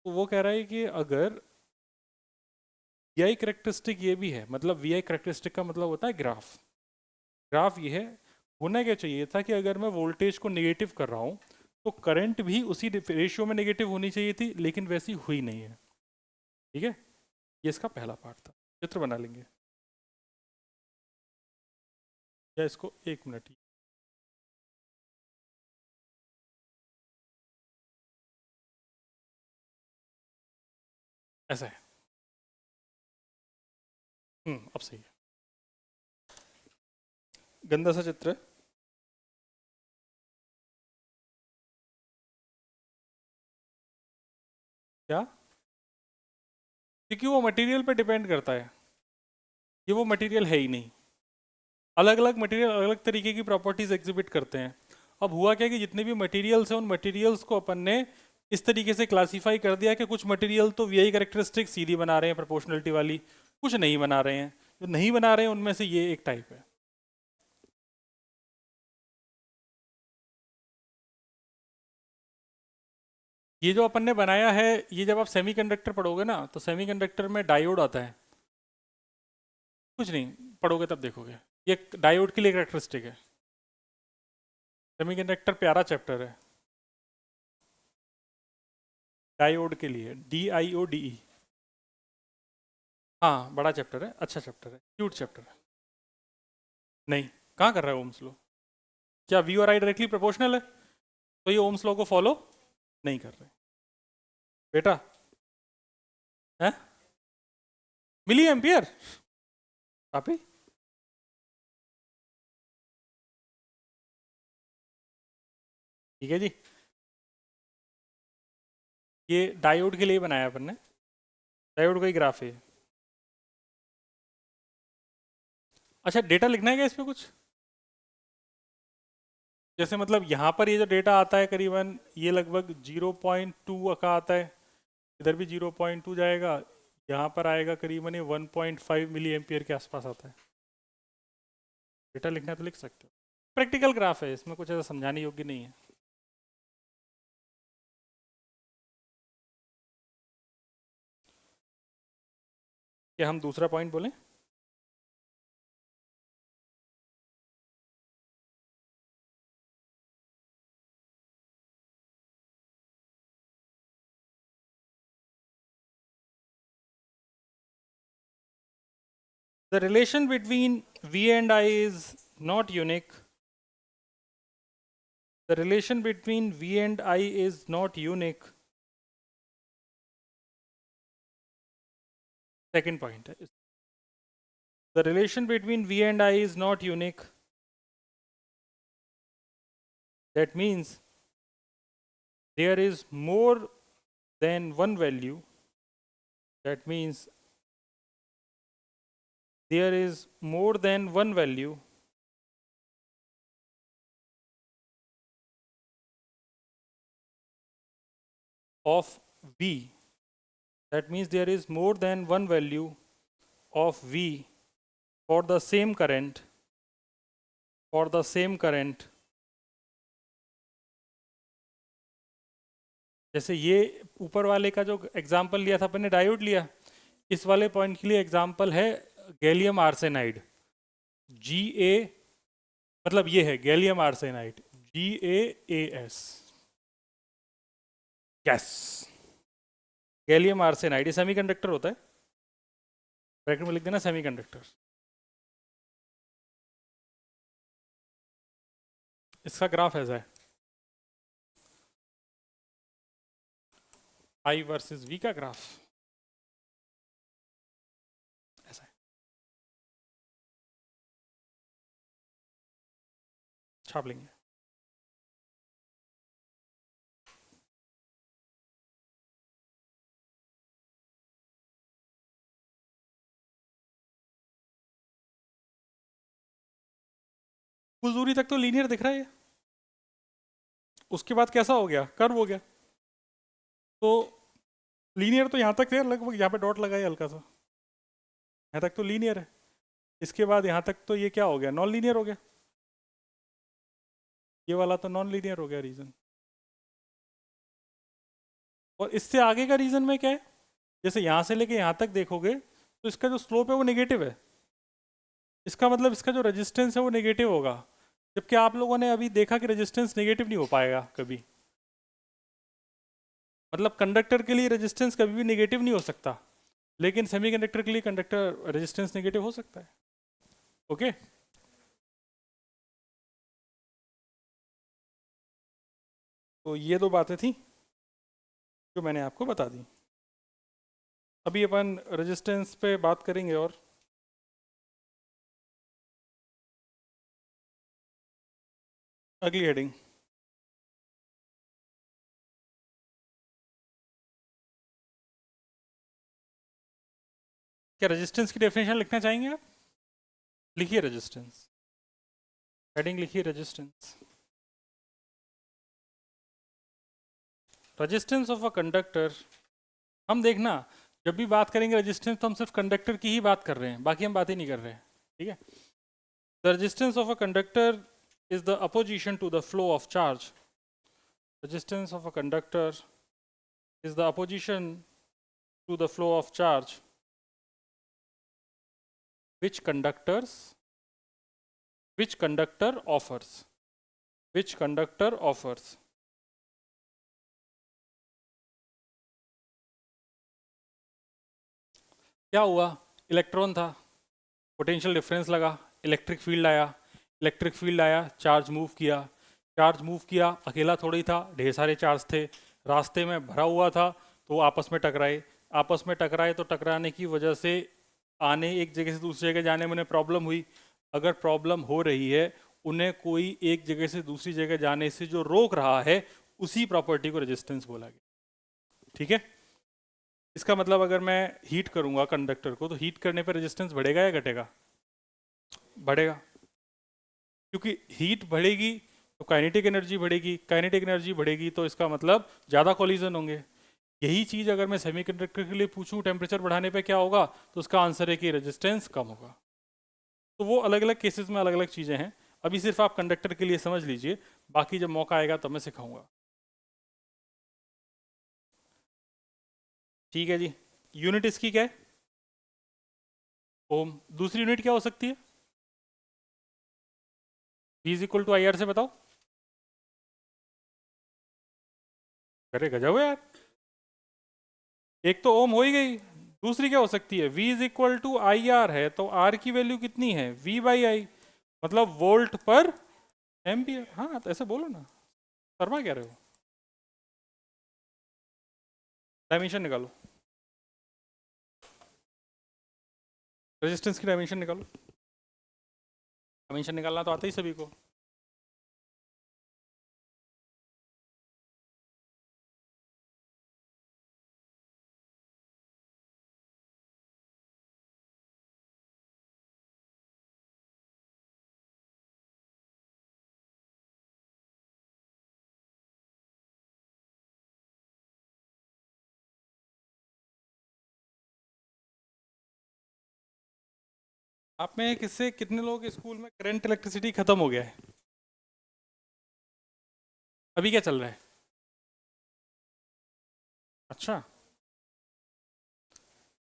तो वो कह रहा है कि अगर वी आई करेक्टरिस्टिक ये भी है, मतलब वी आई करेक्टरिस्टिक का मतलब होता है ग्राफ। ग्राफ ये है, होना क्या चाहिए था कि अगर मैं वोल्टेज को नेगेटिव कर रहा हूँ तो करंट भी उसी रेशियो में नेगेटिव होनी चाहिए थी, लेकिन वैसी हुई नहीं है, ठीक है। ये इसका पहला पार्ट था। चित्र बना लेंगे या इसको, एक मिनट ही। ऐसा है, अब सही है। गंदा सा चित्र है। क्या? क्योंकि वो मटेरियल पे डिपेंड करता है, ये वो मटेरियल है ही नहीं। अलग अलग मटेरियल अलग अलग तरीके की प्रॉपर्टीज एग्जिबिट करते हैं। अब हुआ क्या कि जितने भी मटेरियल्स हैं उन मटेरियल्स को अपन ने इस तरीके से क्लासीफाई कर दिया कि कुछ मटेरियल तो वीआई कैरेक्टरिस्टिक सीधी बना रहे हैं प्रोपोर्शनलिटी वाली, कुछ नहीं बना रहे हैं। जो नहीं बना रहे हैं उनमें से ये एक टाइप है। ये जो अपन ने बनाया है, ये जब आप सेमीकंडक्टर पढ़ोगे ना, तो सेमीकंडक्टर में डायोड आता है। कुछ नहीं पढ़ोगे तब देखोगे, ये डायोड के लिए कैरेक्टरिस्टिक है। सेमीकंडक्टर प्यारा चैप्टर है डायोड के लिए, DIODE। हाँ बड़ा चैप्टर है, अच्छा चैप्टर है, क्यूट चैप्टर है। नहीं, कहाँ कर रहा है ओम्स लो? क्या V और I डायरेक्टली प्रोपोर्शनल है? तो ये ओम्स लॉ को फॉलो नहीं कर रहे बेटा, है मिली एम्पियर काफी। ठीक है जी, ये डायोड के लिए बनाया अपन ने, डायोड का ही ग्राफ है। अच्छा डेटा लिखना है क्या इस पे कुछ? जैसे मतलब यहाँ पर ये जो डेटा आता है करीबन ये लगभग 0.2 का आता है, इधर भी 0.2 जाएगा, यहाँ पर आएगा करीबन ये 1.5 मिली एम्पियर के आसपास आता है। डेटा लिखना है तो लिख सकते हो, प्रैक्टिकल ग्राफ है, इसमें कुछ ऐसा समझाने योग्य नहीं है। क्या हम दूसरा पॉइंट बोलें? The relation between V and I is not unique. The relation between V and I is not unique. Second point. The relation between V and I is not unique. That means there is more than one value. That means there is more than one value of V. That means there is more than one value of V for the same current, for the same current. जैसे ये ऊपर वाले का जो example लिया था अपन ने, diode लिया, इस वाले पॉइंट के लिए एग्जाम्पल है गैलियम आर्सेनाइड, Ga, मतलब ये है gallium arsenide, GaAs, gas. Gallium arsenide ये सेमीकंडक्टर होता है, ब्रैकेट में लिख देना सेमीकंडक्टर। इसका ग्राफ ऐसा है, I वर्सेस V का ग्राफ ऐसा है, छाप लेंगे। कुछ दूरी तक तो लीनियर दिख रहा है, उसके बाद कैसा हो गया, कर्व हो गया। तो लीनियर तो यहाँ तक है, लगभग यहाँ पे डॉट लगा है हल्का सा, यहाँ तक तो लीनियर है। इसके बाद यहाँ तक तो ये क्या हो गया, नॉन लीनियर हो गया, ये वाला तो नॉन लीनियर हो गया रीजन। और इससे आगे का रीजन में क्या है, जैसे यहाँ से लेके यहाँ तक देखोगे तो इसका जो स्लोप है वो नेगेटिव है, इसका मतलब इसका जो रेजिस्टेंस है वो नेगेटिव होगा, जबकि आप लोगों ने अभी देखा कि रेजिस्टेंस नेगेटिव नहीं हो पाएगा कभी। मतलब कंडक्टर के लिए रेजिस्टेंस कभी भी नेगेटिव नहीं हो सकता, लेकिन सेमीकंडक्टर के लिए कंडक्टर रेजिस्टेंस नेगेटिव हो सकता है। ओके, तो ये दो बातें थी जो मैंने आपको बता दी। अभी अपन रेजिस्टेंस पे बात करेंगे। और अगली हेडिंग, क्या रेजिस्टेंस की डेफिनेशन लिखना चाहेंगे आप? लिखिए रेजिस्टेंस, हेडिंग लिखिए resistance. Resistance of a conductor, हम देखना जब भी बात करेंगे रेजिस्टेंस तो हम सिर्फ कंडक्टर की ही बात कर रहे हैं, बाकी हम बात ही नहीं कर रहे हैं, ठीक है। The resistance of a conductor is the opposition to the flow of charge. Resistance of a conductor is the opposition to the flow of charge which conductor offers. क्या हुआ, इलेक्ट्रॉन था, पोटेंशियल डिफरेंस लगा, electric field आया, electric field आया, charge move किया, charge move किया, अकेला थोड़ा ही था, ढेर सारे चार्ज थे, रास्ते में भरा हुआ था, तो आपस में टकराए, आपस में टकराए तो टकराने की वजह से आने एक जगह से दूसरी जगह जाने में उन्हें प्रॉब्लम हुई। अगर प्रॉब्लम हो रही है, उन्हें कोई एक जगह से दूसरी जगह जाने से जो रोक रहा है, उसी प्रॉपर्टी को रेजिस्टेंस बोला गया। ठीक है, इसका मतलब अगर मैं हीट करूंगा कंडक्टर को, तो हीट करने पर रेजिस्टेंस बढ़ेगा या घटेगा? बढ़ेगा, क्योंकि हीट बढ़ेगी तो काइनेटिक एनर्जी बढ़ेगी, काइनेटिक एनर्जी बढ़ेगी तो इसका मतलब ज़्यादा कॉलिजन होंगे। यही चीज़ अगर मैं सेमीकंडक्टर के लिए पूछूं टेम्परेचर बढ़ाने पे क्या होगा, तो उसका आंसर है कि रेजिस्टेंस कम होगा। तो वो अलग अलग केसेस में अलग अलग चीज़ें हैं, अभी सिर्फ आप कंडक्टर के लिए समझ लीजिए, बाकी जब मौका आएगा तब मैं सिखाऊंगा। ठीक है जी, यूनिट इसकी क्या है? ओम। दूसरी यूनिट क्या हो सकती है? V is equal to I R से बताओ। अरे गजब है यार, एक तो ओम हो ही गई, दूसरी क्या हो सकती है? V is equal to I R है, तो R की वैल्यू कितनी है? V बाई आई, मतलब वोल्ट पर एम्पियर। हाँ तो ऐसे बोलो ना, शर्मा कह रहे हो? डायमेंशन निकालो, रेजिस्टेंस की डायमेंशन निकालो। डायमेंशन निकालना तो आता ही सभी को। आप में किससे कितने लोगों के स्कूल में करंट इलेक्ट्रिसिटी खत्म हो गया है? अभी क्या चल रहा है? अच्छा,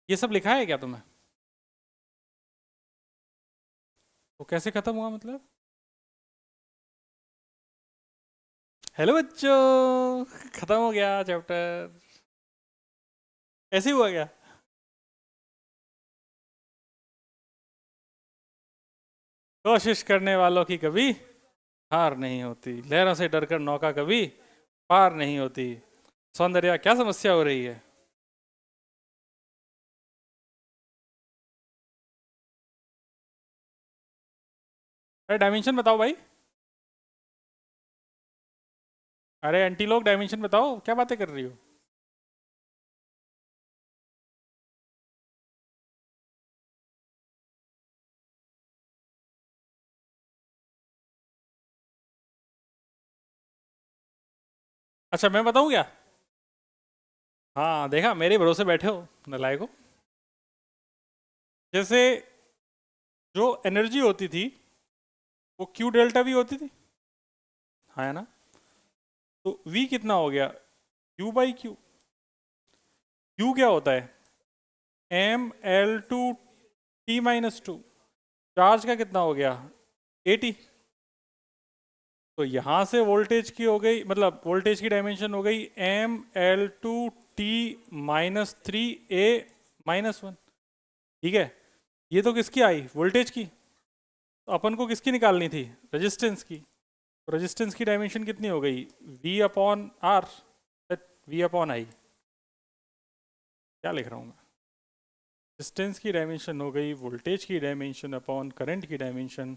ये सब लिखा है क्या तुम्हें? तो कैसे खत्म हुआ मतलब? हेलो बच्चों, खत्म हो गया चैप्टर, ऐसे ही हुआ क्या? कोशिश करने वालों की कभी हार नहीं होती, लहरों से डरकर नौका कभी पार नहीं होती। सौंदर्या, क्या समस्या हो रही है? अरे डायमेंशन बताओ भाई। अरे एंटी लोग, डायमेंशन बताओ, क्या बातें कर रही हो? अच्छा मैं बताऊं क्या? हाँ देखा, मेरे भरोसे बैठे हो नलायको। जैसे जो एनर्जी होती थी वो क्यू डेल्टा भी होती थी, हाँ है ना? तो V कितना हो गया? U by Q. U क्या होता है? M L2T-2। चार्ज का कितना हो गया? AT। तो यहां से वोल्टेज की हो गई, मतलब वोल्टेज की डायमेंशन हो गई ML2T-3A-1। ठीक है, ये तो किसकी आई? वोल्टेज की। तो अपन को किसकी निकालनी थी? रेजिस्टेंस की। तो रेजिस्टेंस की डायमेंशन कितनी हो गई? V upon R, V upon I। क्या लिख रहा हूँ मैं? रेजिस्टेंस की डायमेंशन हो गई वोल्टेज की डायमेंशन अपॉन करंट की डायमेंशन।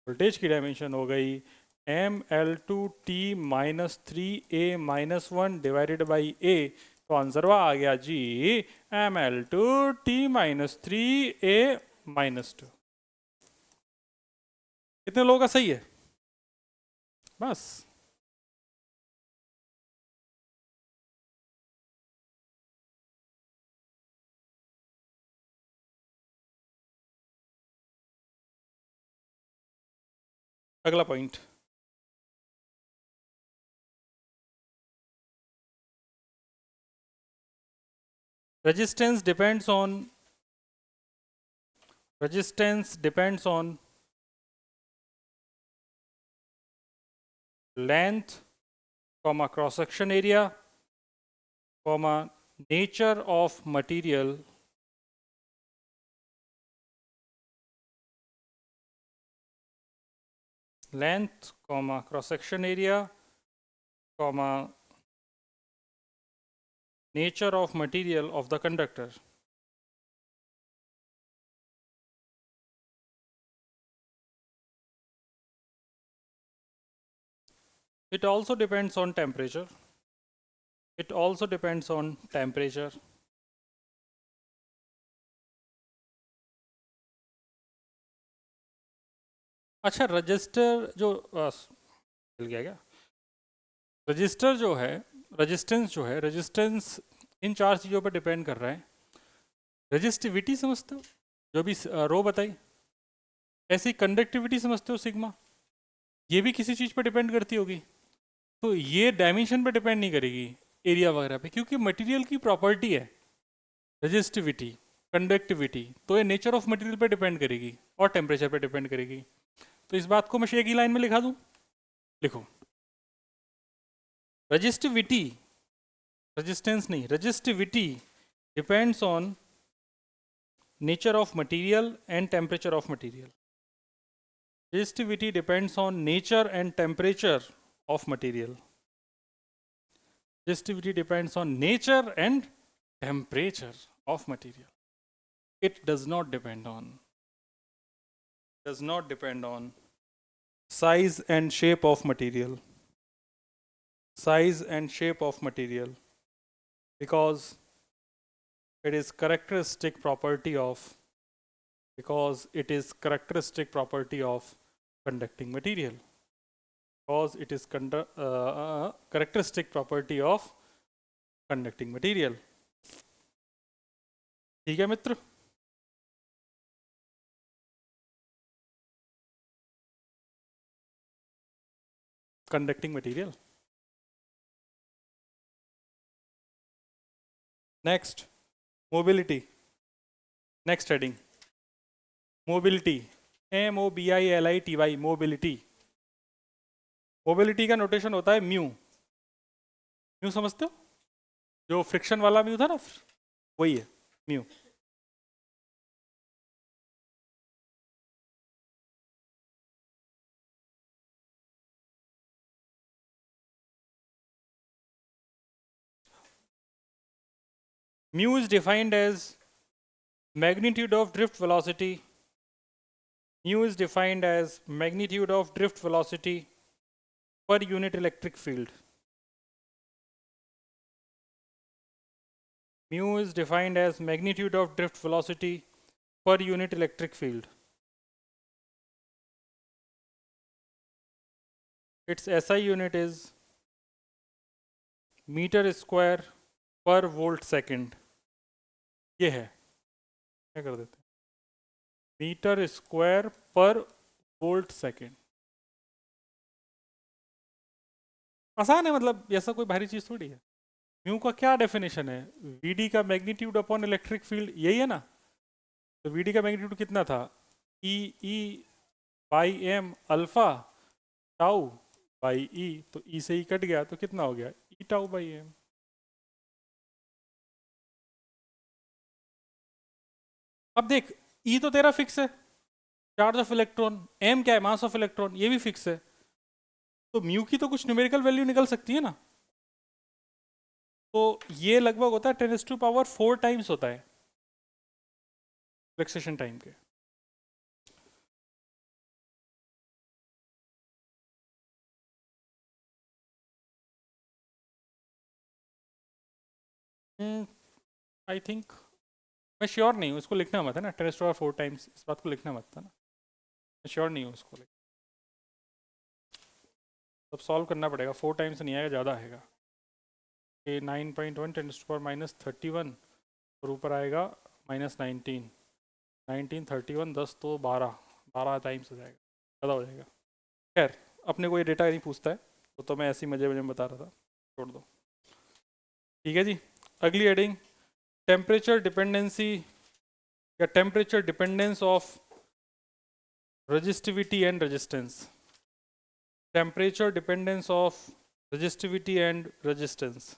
वोल्टेज की डायमेंशन हो गई ML2T-3A-1 डिवाइडेड बाई A। तो आंसर आ गया जी ML2T-3A-2। कितने लोगों का सही है? बस। अगला point, resistance depends on resistance depends on length, comma cross section area, comma nature of material, length comma cross section area comma nature of material of the conductor. It also depends on temperature. It also depends on temperature. अच्छा, register जो मिल गया क्या? Register जो है, resistance in चार चीज़ों पर depend कर रहा है। रजिस्टिविटी समझते हो, जो भी रो बताई, ऐसी कंडक्टिविटी समझते हो सिग्मा, ये भी किसी चीज़ पर डिपेंड करती होगी। तो ये डायमेंशन पे डिपेंड नहीं करेगी, एरिया वगैरह पे, क्योंकि मटेरियल की प्रॉपर्टी है रजिस्टिविटी, कंडक्टिविटी, तो ये नेचर ऑफ मटेरियल पे डिपेंड करेगी और टेम्परेचर पे डिपेंड करेगी। तो इस बात को मैं एक ही लाइन में लिखा दूं, लिखो रजिस्टिविटी, रेजिस्टेंस नहीं, resistivity depends on nature of material and temperature of material. Resistivity depends on nature and temperature of material. Resistivity depends on nature and temperature of material. It does not depend on size and shape of material. Size and shape of material, because it is characteristic property of conducting material. Because it is characteristic property of conducting material. ठीक है मित्र? Conducting material. Next, mobility. Next heading, mobility. MOBILITY, mobility. Mobility का notation होता है म्यू। Mu समझते हो, जो friction वाला म्यू था ना, वही है म्यू। म्यू is defined as magnitude of drift velocity. Mu is defined as magnitude of drift velocity per unit electric field. Mu is defined as magnitude of drift velocity per unit electric field. Its SI unit is meter square per volt second. ये है, क्या कर देते हैं, metre square पर volt second. आसान है, मतलब ऐसा कोई भारी चीज थोड़ी है। म्यू का क्या डेफिनेशन है, वीडी का मैग्नीट्यूड अपॉन इलेक्ट्रिक फील्ड, यही है ना। तो वीडी का मैग्नीट्यूड कितना था, e by m alpha tau by e, तो ई से ई कट गया तो कितना हो गया, ई टाउ बाई एम। अब देख, ई तो तेरा फिक्स है, चार्ज ऑफ इलेक्ट्रॉन, एम क्या है, मास ऑफ इलेक्ट्रॉन, ये भी फिक्स है। तो म्यू की तो कुछ न्यूमेरिकल वैल्यू निकल सकती है ना। तो ये लगभग होता है 10⁴ टाइम्स होता है रिलैक्सेशन टाइम के। आई थिंक, मैं श्योर नहीं हूँ, इसको लिखना मत है ना, 10⁴ टाइम्स, इस बात को लिखना मत था ना, मैं श्योर नहीं हूँ उसको। अब सॉल्व करना पड़ेगा, 4 टाइम्स नहीं आएगा, ज़्यादा आएगा। ये 9.1 10⁻31 और ऊपर आएगा -19, 19 31 10 तो 12 टाइम्स हो जाएगा, ज़्यादा हो जाएगा। खैर, अपने को ये डेटा नहीं पूछता है, तो मैं ऐसी मजे में बता रहा था, छोड़ दो। ठीक है जी, अगली हेडिंग, टेम्परेचर डिपेंडेंसी या temperature dependence of resistivity and resistance. Temperature dependence of resistivity and resistance.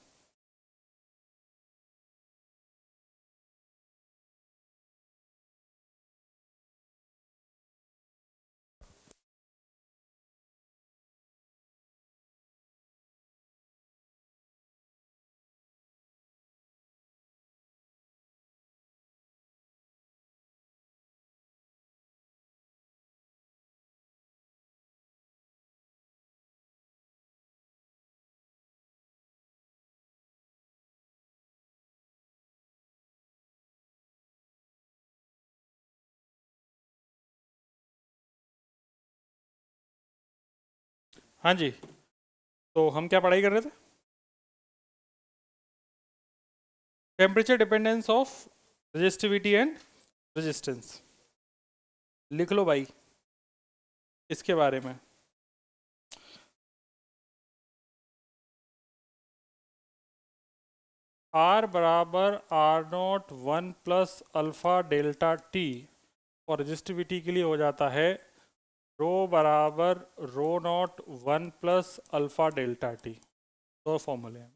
हाँ जी, तो हम क्या पढ़ाई कर रहे थे? Temperature dependence of resistivity and resistance. लिख लो भाई इसके बारे में। R बराबर R naught one plus alpha delta T और रेजिस्टिविटी के लिए हो जाता है रो बराबर rho naught one plus alpha delta T. दो फॉर्मूले हैं।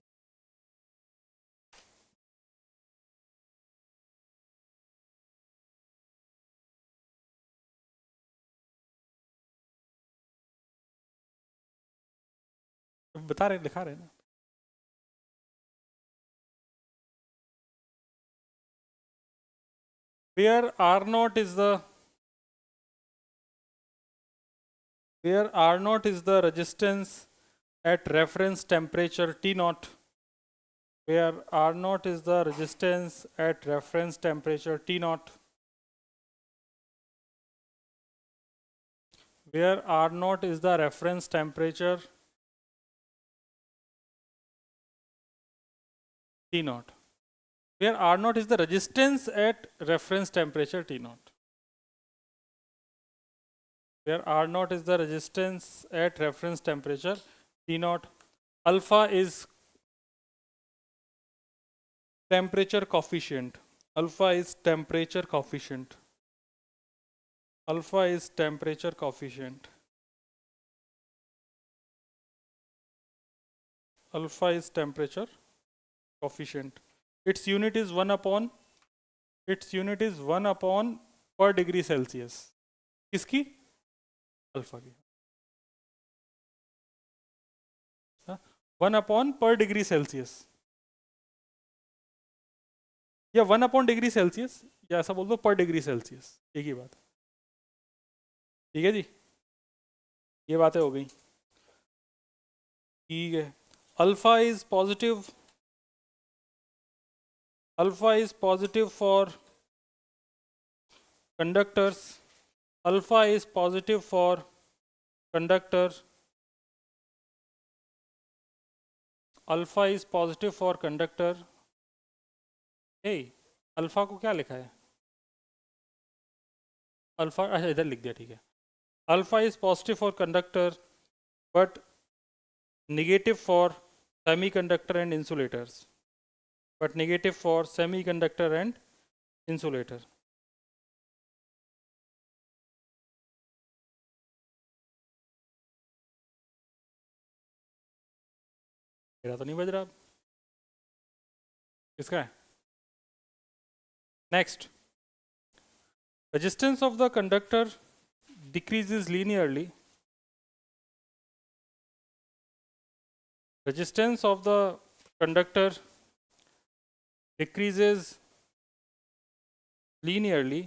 बता रहे, दिखा रहे ना। Where R naught is the resistance at reference temperature T naught. Where R naught is the resistance at reference temperature T naught. Where R naught is the reference temperature T naught. Where R naught is the resistance at reference temperature T naught. Where R naught is the resistance at reference temperature T naught. Alpha is temperature coefficient. Alpha is temperature coefficient. Alpha is temperature coefficient. Alpha is temperature coefficient. Its unit is 1 upon per degree Celsius. किसकी? Alpha की। 1 upon per degree Celsius या 1 upon degree Celsius या ऐसा बोल दो पर degree Celsius, एक ही बात। ठीक है जी, ये बातें हो गई। ठीक है, alpha is positive for conductors. Alpha is positive for conductor. Alpha is positive for conductor. hey, alpha को क्या लिखा है? अल्फा, अच्छा इधर लिख दिया, ठीक है। Alpha is positive for conductor but negative for semiconductor and insulators. But negative for semiconductor and insulator. मेरा तो नहीं बज रहा, किसका है? Next, resistance of the conductor decreases linearly. Resistance of the conductor decreases linearly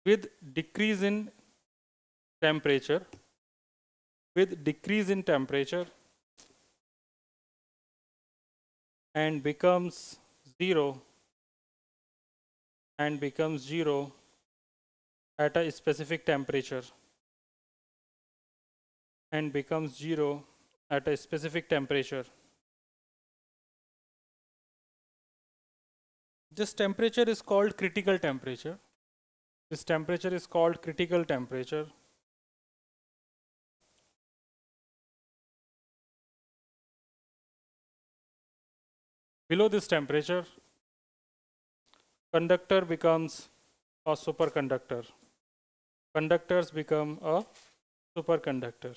with decrease in temperature. With decrease in temperature and becomes zero at a specific temperature and becomes zero at a specific temperature. This temperature is called critical temperature. This temperature is called critical temperature. Below this temperature, conductor becomes a superconductor. Conductors become a superconductor.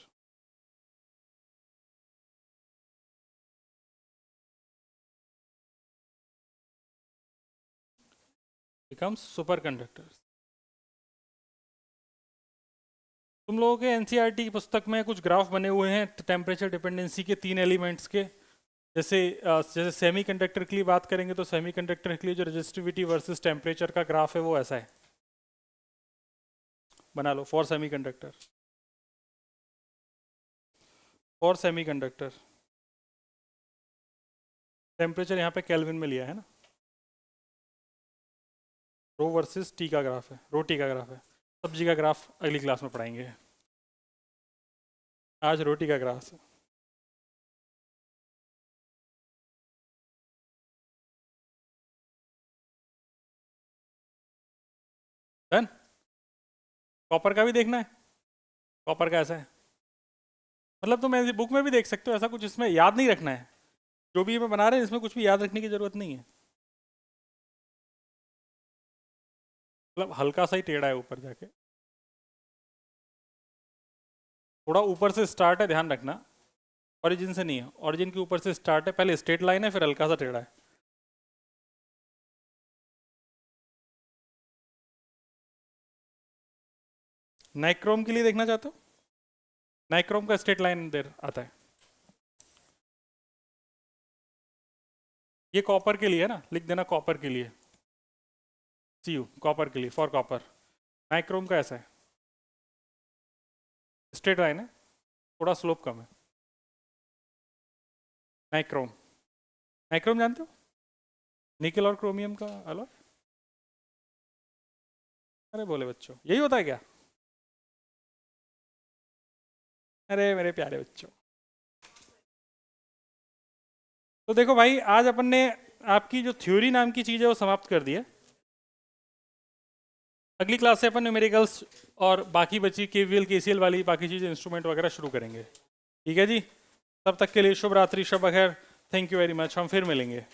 Becomes superconductors. तुम लोगों के NCERT की पुस्तक में कुछ graph बने हुए हैं टेम्परेचर डिपेंडेंसी के 3 एलिमेंट्स के। जैसे सेमीकंडक्टर के लिए बात करेंगे तो सेमीकंडक्टर के लिए जो रेजिस्टिविटी वर्सेस टेम्परेचर का ग्राफ है वो ऐसा है, बना लो। फॉर सेमीकंडक्टर टेम्परेचर यहाँ पे केल्विन में लिया है ना। रो वर्सेस टी का ग्राफ है, रो टी का ग्राफ है। सब्जी का ग्राफ अगली क्लास में पढ़ाएंगे। आज रोटी का ग्रास है। डन। कॉपर का भी देखना है, कॉपर का ऐसा है, मतलब तुम ऐसी बुक में भी देख सकते हो, ऐसा कुछ इसमें याद नहीं रखना है, जो भी ये बना रहे हैं इसमें कुछ भी याद रखने की जरूरत नहीं है, मतलब हल्का सा ही टेढ़ा है ऊपर जाके, थोड़ा ऊपर से स्टार्ट है, ध्यान रखना, ओरिजिन से नहीं है, ओरिजिन के ऊपर से स्टार्ट है, पहले स्ट्रेट लाइन है फिर हल्का सा टेढ़ा है। नाइक्रोम के लिए देखना चाहते हो, नाइक्रोम का स्ट्रेट लाइन देर आता है, ये कॉपर के लिए है ना, लिख देना कॉपर के लिए, सी यू कॉपर के लिए, फॉर कॉपर। नाइक्रोम का ऐसा है, स्ट्रेट लाइन है, थोड़ा स्लोप कम है। नाइक्रोम, नाइक्रोम जानते हो, निकल और क्रोमियम का अलॉय। अरे बोले बच्चों, यही होता है क्या? अरे मेरे प्यारे बच्चों, तो देखो भाई, आज अपन ने आपकी जो थ्योरी नाम की चीज़ है वो समाप्त कर दी है। अगली क्लास से अपन न्यूमेरिकल्स और बाकी बची केवीएल केसीएल वाली बाकी चीज़ें इंस्ट्रूमेंट वगैरह शुरू करेंगे। ठीक है जी, तब तक के लिए शुभ रात्रि, शुभ बखैर, थैंक यू वेरी मच, हम फिर मिलेंगे।